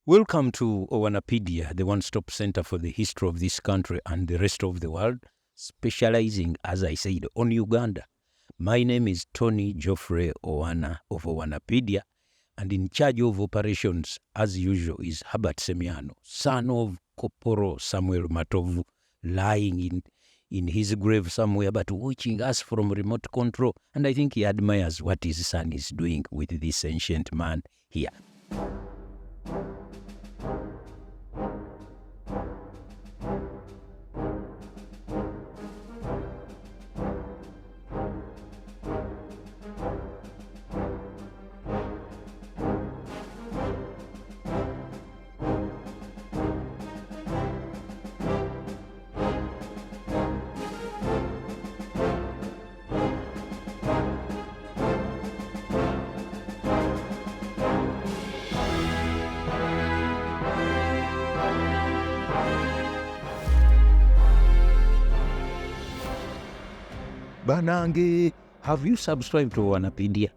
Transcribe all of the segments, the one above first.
Welcome to Owanapaedia, the one-stop center for the history of this country and the rest of the world, specializing, as I said, on Uganda. My name is Tony Geoffrey Owana of Owanapaedia, and in charge of operations, as usual, is Herbert Semiano, son of Koporo Samuel Matovu, lying in his grave somewhere, but watching us from remote control. And I think he admires what his son is doing with this ancient man here. Banange, have you subscribed to Owanapaedia?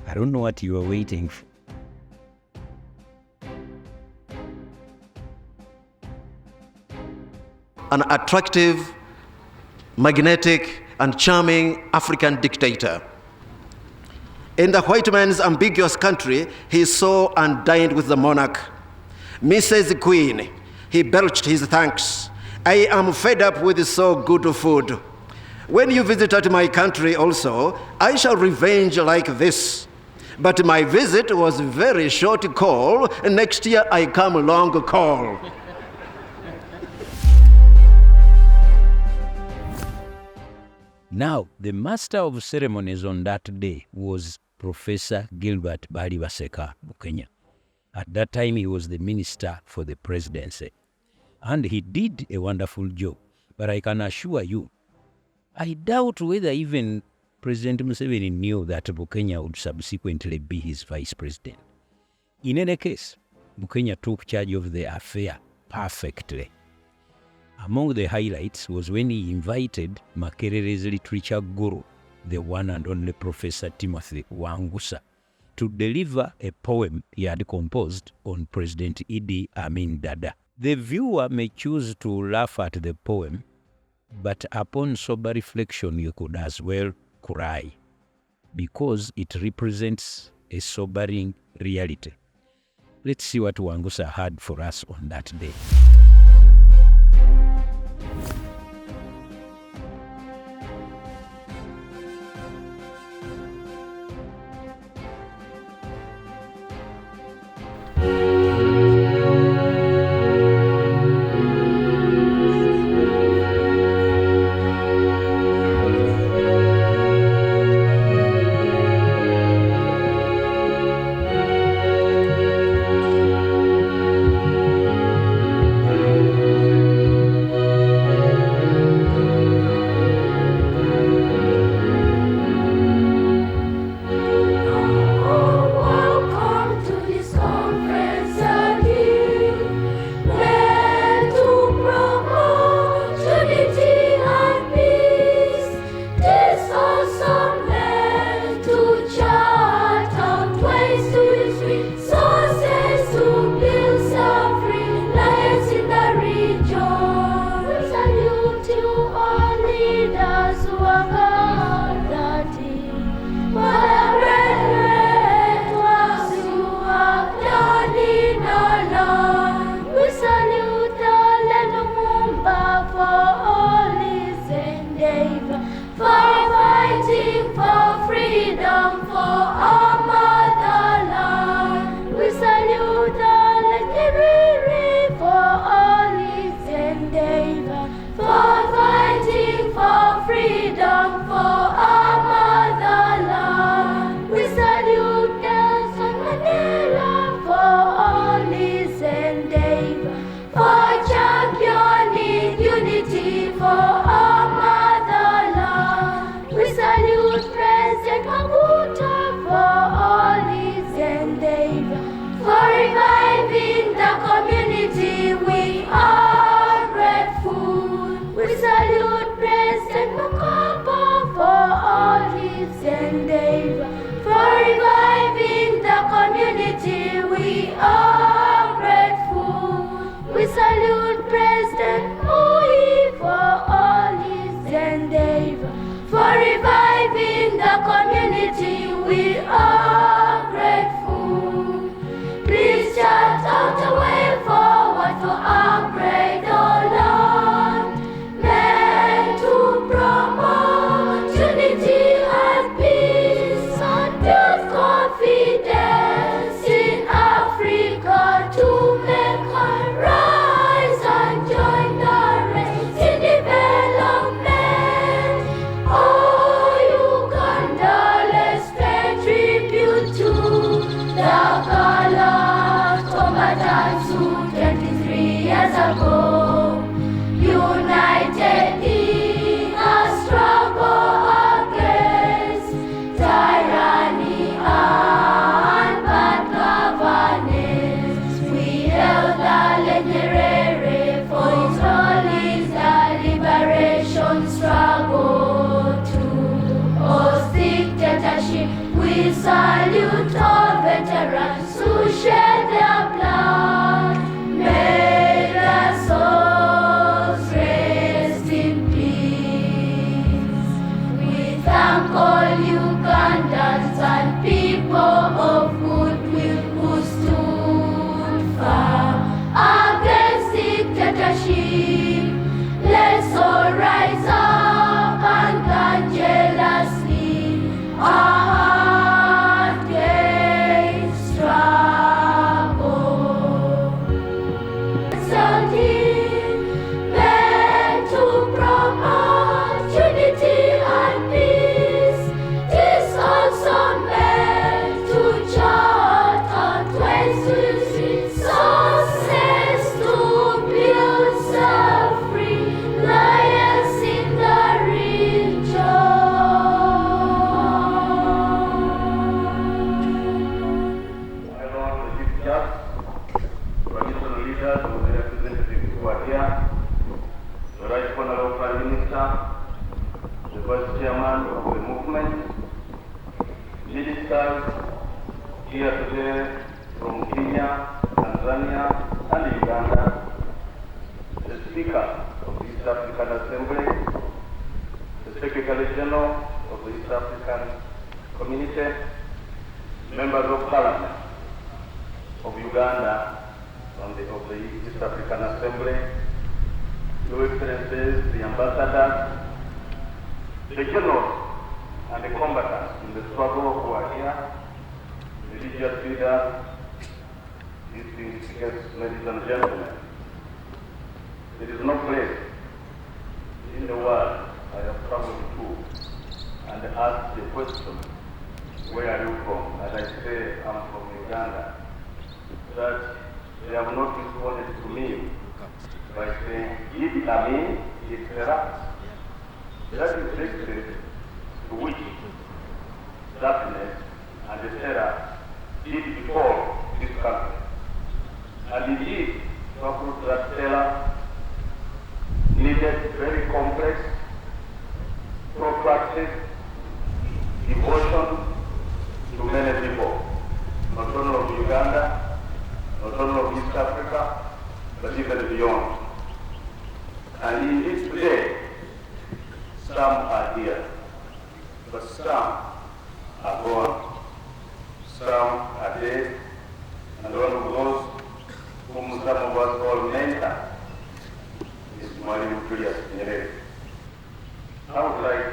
I don't know what you are waiting for. An attractive, magnetic, and charming African dictator. In the white man's ambiguous country, he saw and dined with the monarch. Mrs. Queen, he belched his thanks. I am fed up with so good food. When you visit at my country also, I shall revenge like this. But my visit was very short call. Next year I come long call. Now, the master of ceremonies on that day was Professor Gilbert Balibaseka Bukenya. At that time, he was the minister for the presidency. And he did a wonderful job. But I can assure you, I doubt whether even President Museveni knew that Bukenya would subsequently be his vice president. In any case, Bukenya took charge of the affair perfectly. Among the highlights was when he invited Makerere's literature guru, the one and only Professor Timothy Wangusa'S, to deliver a poem he had composed on President Idi Amin Dada. The viewer may choose to laugh at the poem, but upon sober reflection you could as well cry, because it represents a sobering reality. Let's see what Wangusa'S had for us on that day. salute all veterans who shed their blood. May their souls rest in peace. We thank all Ugandans and people of goodwill who stood firm against dictatorship. Let's all rise up and jealously our hard-gained struggle. Resulting meant to promote unity and peace. This also meant to chart out ways to seek success to build self-free lions in the region. My Lord, the Chief Judge, traditional leaders of the representatives who are here, the Right Honorable Prime Minister, the Vice Chairman of the movement, ministers here today from Kenya, Tanzania, and Uganda, the Speaker of the East African Assembly, the Secretary General of the East African Community, members of Parliament of Uganda of the East African Assembly, Your Excellencies, the ambassadors, the generals and the combatants in the struggle who are here, religious leaders, distinguished guests, ladies and gentlemen. There is no place in the world I have traveled to and asked the question, where are you from? And I say, I'm from Uganda. That they have not responded to me by saying, Idi Amin is corrupt. That is the extent to which darkness and the terror did befall this country. And indeed, to uproot that terror needed very complex, protracted devotion to many people, not only of Uganda, not only of East Africa, but even beyond. And indeed today, some are here, but some are gone. Some are dead, and one of those whom some of us call mentor is Marshal Idi Amin. I would like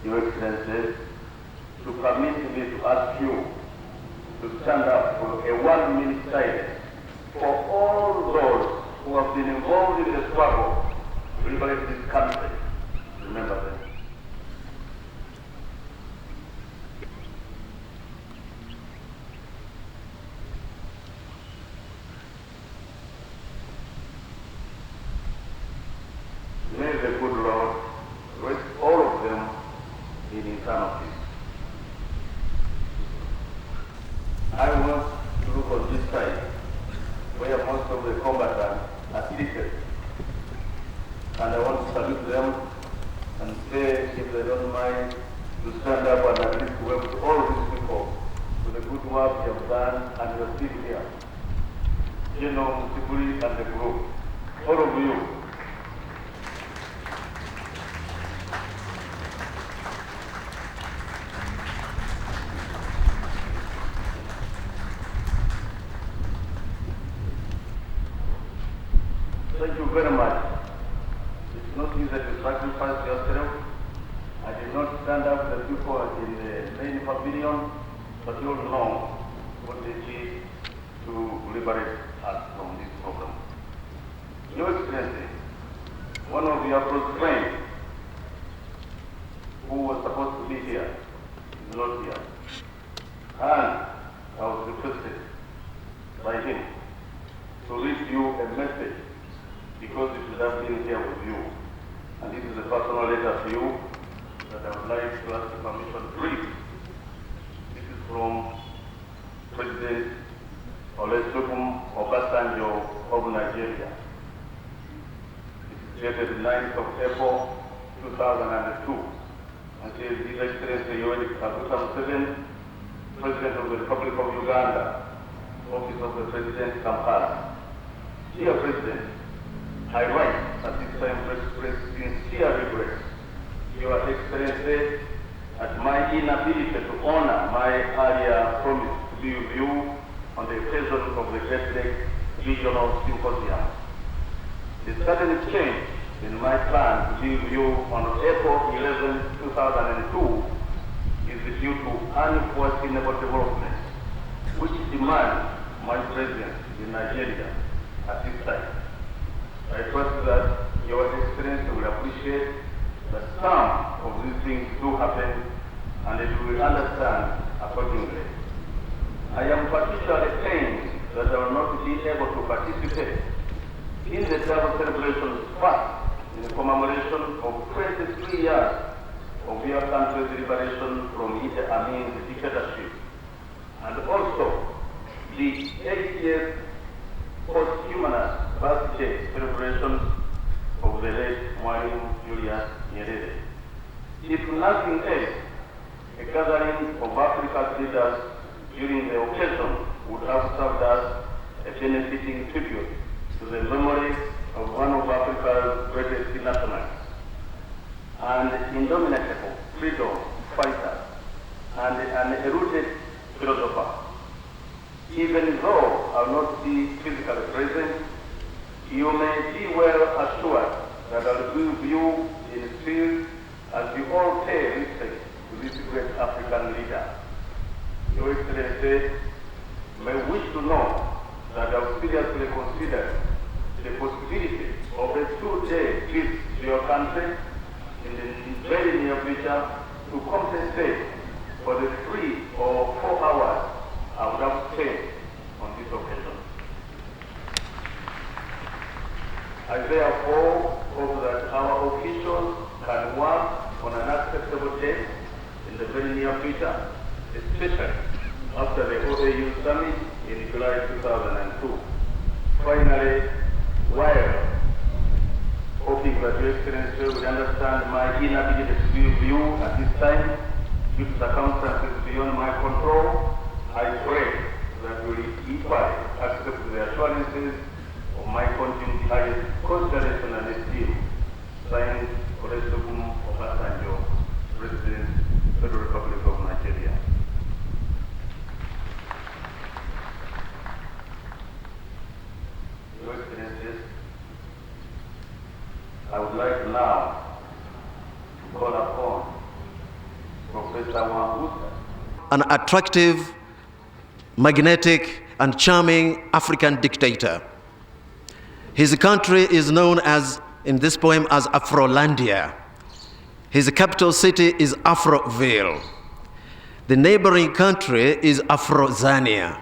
Your Excellencies to permit me to ask you to stand up for a 1-minute silence for all those who have been involved in the struggle to liberate this country. Remember them. May the good Lord rest all of them in eternal peace. I want to look on this side, where most of the combatants are seated. And I want to salute them and say, if they don't mind, to stand up and at least welcome all these people to the good work you have done and you are still here. General Musiburi and the group, all of you. Thank you very much. It's not easy to sacrifice yourself. I did not stand up with the people in the main pavilion, but you all know what it is to liberate us from this problem. Your Excellency, one of your close friends who was supposed to be here is not here. And I was requested by him to read you a message because it should have been here with you. And this is a personal letter to you that I would like to ask the permission to read. This is from President Olusegun Obasanjo of Nigeria. It is dated 9th of April 2002 and says, His Excellency Yoweri Kaguta Museveni, President of the Republic of Uganda, Office of the President, Kampala. Dear President, I write at this time to express sincere regret, Your Excellency, at my inability to honor my earlier promise to be with you on the occasion of the Great Lake Regional Symposium. The sudden change in my plan to be with you on April 11, 2002 is due to unforeseeable developments which demand my presence in Nigeria at this time. I trust that Your Excellency will appreciate that some of these things do happen and that you will understand accordingly. I am particularly pained that I will not be able to participate in the travel celebrations first in the commemoration of 23 years of your country's liberation from Idi Amin's dictatorship, and also the 80th posthumous birthday celebrations of the late Mwalimu Julius Nyerere. If nothing else, a gathering of Africa's leaders during the occasion would have served as a benefiting tribute to the memory of one of Africa's greatest nationalists and indomitable freedom fighter and an erudite philosopher. Even though I will not be physically present, you may be well assured that I will be with you in spirit as we all pay respect to this great African leader. Your Excellency may wish to know that I will seriously consider the possibility of a 2-day visit to your country in the very near future to compensate for the 3 or 4 hours I would have spent on this occasion. I therefore hope that our officials can work on an acceptable date in the very near future, especially after the OAU summit in July 2002. Finally, while hoping that Your Excellency will understand my inability to be with you at this time due to circumstances beyond my control, I pray that you will equally accept the assurances of my continued highest consideration and esteem. Signed, Olusegun Obasanjo, President, Federal Republic of Nigeria. Your Excellencies, I would like now to call upon Professor Wangusa'S, an attractive, magnetic, and charming African dictator. His country is known as, in this poem, as Afrolandia. His capital city is Afroville. The neighboring country is Afrozania,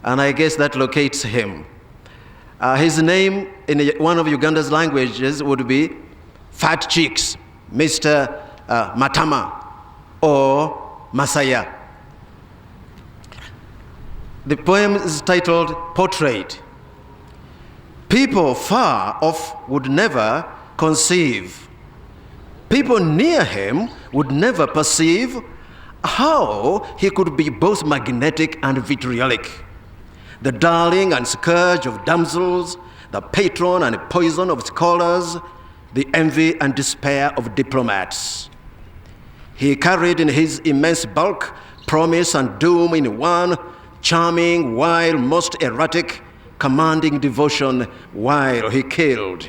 and I guess that locates him. His name in one of Uganda's languages would be Fat Cheeks, Mr. Matama, or Masaya. The poem is titled Portrait. People far off would never conceive. People near him would never perceive how he could be both magnetic and vitriolic, the darling and scourge of damsels, the patron and poison of scholars, the envy and despair of diplomats. He carried in his immense bulk promise and doom in one, charming while most erratic, commanding devotion while he killed.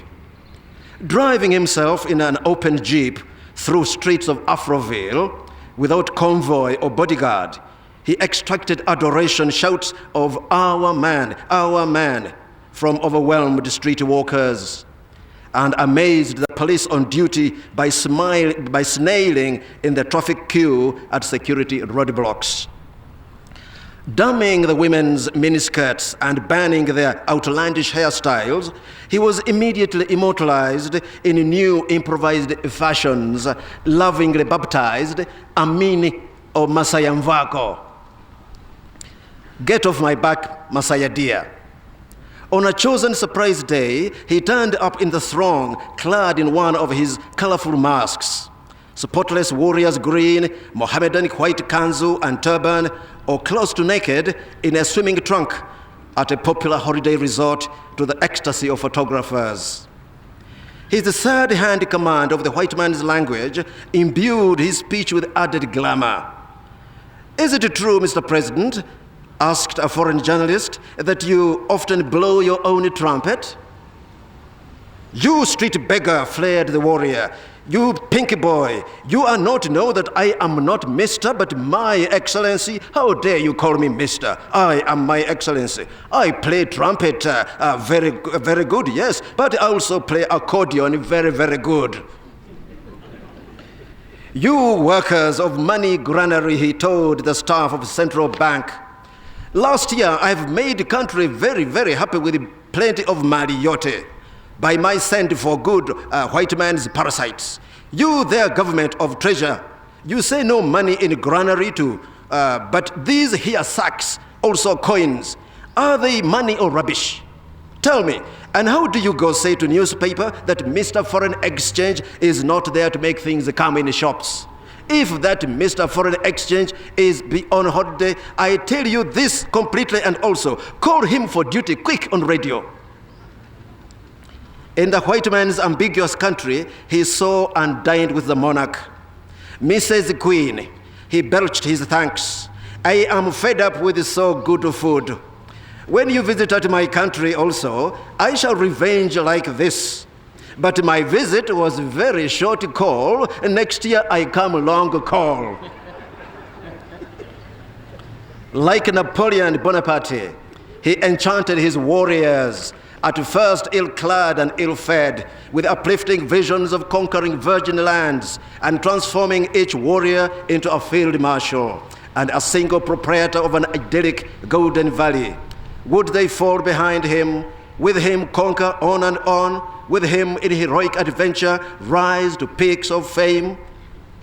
Driving himself in an open jeep through streets of Afroville without convoy or bodyguard, he extracted adoration shouts of our man," from overwhelmed street walkers, and amazed the police on duty by snailing in the traffic queue at security roadblocks. Dumbing the women's miniskirts and banning their outlandish hairstyles, he was immediately immortalized in new improvised fashions, lovingly baptized Amini or Masaya Mvako. Get off my back, Masaya dear. On a chosen surprise day, he turned up in the throng, clad in one of his colorful masks. spotless warriors green, Mohammedan white kanzu and turban, or close to naked in a swimming trunk at a popular holiday resort to the ecstasy of photographers. His third-hand command of the white man's language imbued his speech with added glamour. "Is it true, Mr. President," asked a foreign journalist, "that you often blow your own trumpet?" "You street beggar," flared the warrior. "You pinky boy, you are not to know that I am not Mr. but My Excellency. How dare you call me Mr.? I am My Excellency. I play trumpet very good, yes, but I also play accordion very good." "You workers of money granary," he told the staff of Central Bank, "last year I've made the country very happy with plenty of mariote by my send for good white man's parasites. You, their government of treasure, you say no money in granary too, but these here sacks, also coins, are they money or rubbish? Tell me, and how do you go say to newspaper that Mr. Foreign Exchange is not there to make things come in shops? If that Mr. Foreign Exchange is on holiday, I tell you this completely, and also call him for duty quick on radio." In the white man's ambiguous country, he saw and dined with the monarch. "Mrs. Queen," he belched his thanks, "I am fed up with so good food. When you visit at my country also, I shall revenge like this. But my visit was very short call, and next year I come long call." Like Napoleon Bonaparte, he enchanted his warriors, at first ill-clad and ill-fed, with uplifting visions of conquering virgin lands and transforming each warrior into a field marshal and a single proprietor of an idyllic golden valley. Would they fall behind him, with him conquer on and on, with him in heroic adventure rise to peaks of fame?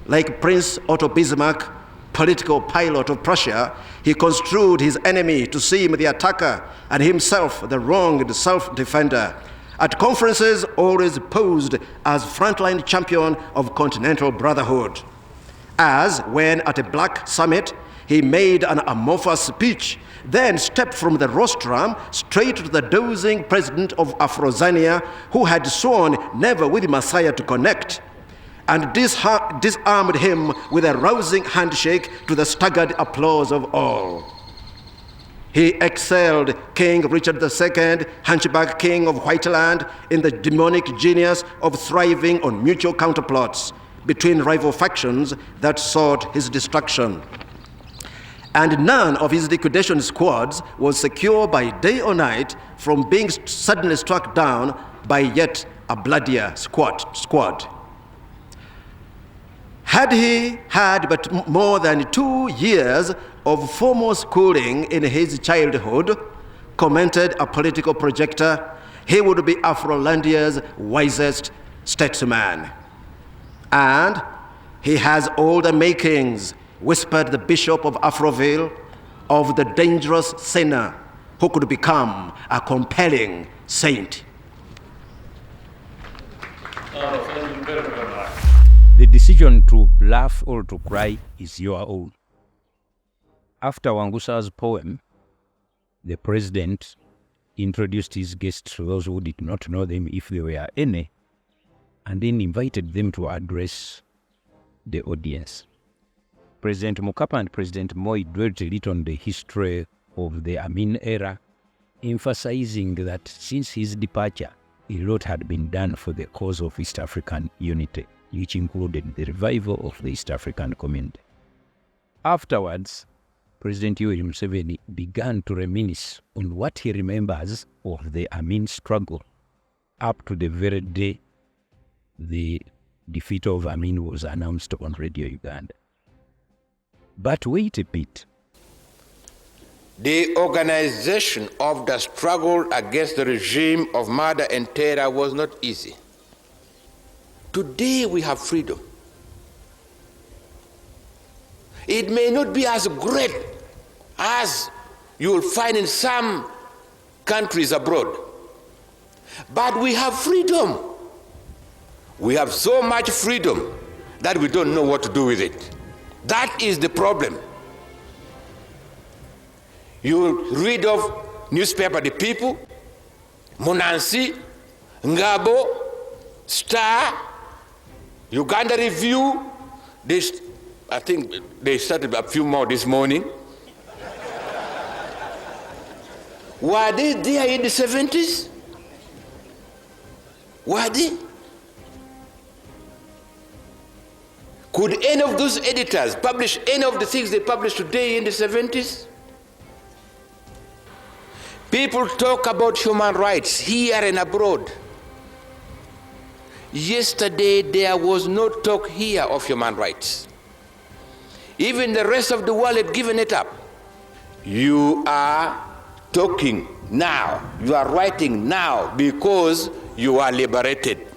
Like Prince Otto Bismarck, political pilot of Prussia, he construed his enemy to seem the attacker and himself the wronged self-defender. At conferences, always posed as frontline champion of continental brotherhood. As when at a black summit, he made an amorphous speech, then stepped from the rostrum straight to the dozing president of Afrozania, who had sworn never with Messiah to connect, and disarmed him with a rousing handshake to the staggered applause of all. He excelled King Richard II, Hunchback King of Whiteland, in the demonic genius of thriving on mutual counterplots between rival factions that sought his destruction. And none of his liquidation squads was secure by day or night from being suddenly struck down by yet a bloodier squad. Had he had but more than 2 years of formal schooling in his childhood, commented a political projector, he would be Afrolandia's wisest statesman. And he has all the makings, whispered the Bishop of Afroville, of the dangerous sinner who could become a compelling saint. The decision to laugh or to cry is your own. After Wangusa'S poem, the president introduced his guests to those who did not know them, if there were any, and then invited them to address the audience. President Mukapa and President Moi dwelt a little on the history of the Amin era, emphasizing that since his departure, a lot had been done for the cause of East African unity, which included the revival of the East African community. Afterwards, President Yoweri Museveni began to reminisce on what he remembers of the Amin struggle up to the very day the defeat of Amin was announced on Radio Uganda. But wait a bit. The organization of the struggle against the regime of murder and terror was not easy. Today we have freedom. It may not be as great as you will find in some countries abroad, but we have freedom. We have so much freedom that we don't know what to do with it. That is the problem. You read of newspaper, The People, Monansi, Ngabo, Star, Uganda Review. I think they started a few more this morning. Were they there in the 70s? Were they? Could any of those editors publish any of the things they publish today in the 70s? People talk about human rights here and abroad. Yesterday, there was no talk here of human rights. Even the rest of the world had given it up. You are talking now, you are writing now because you are liberated.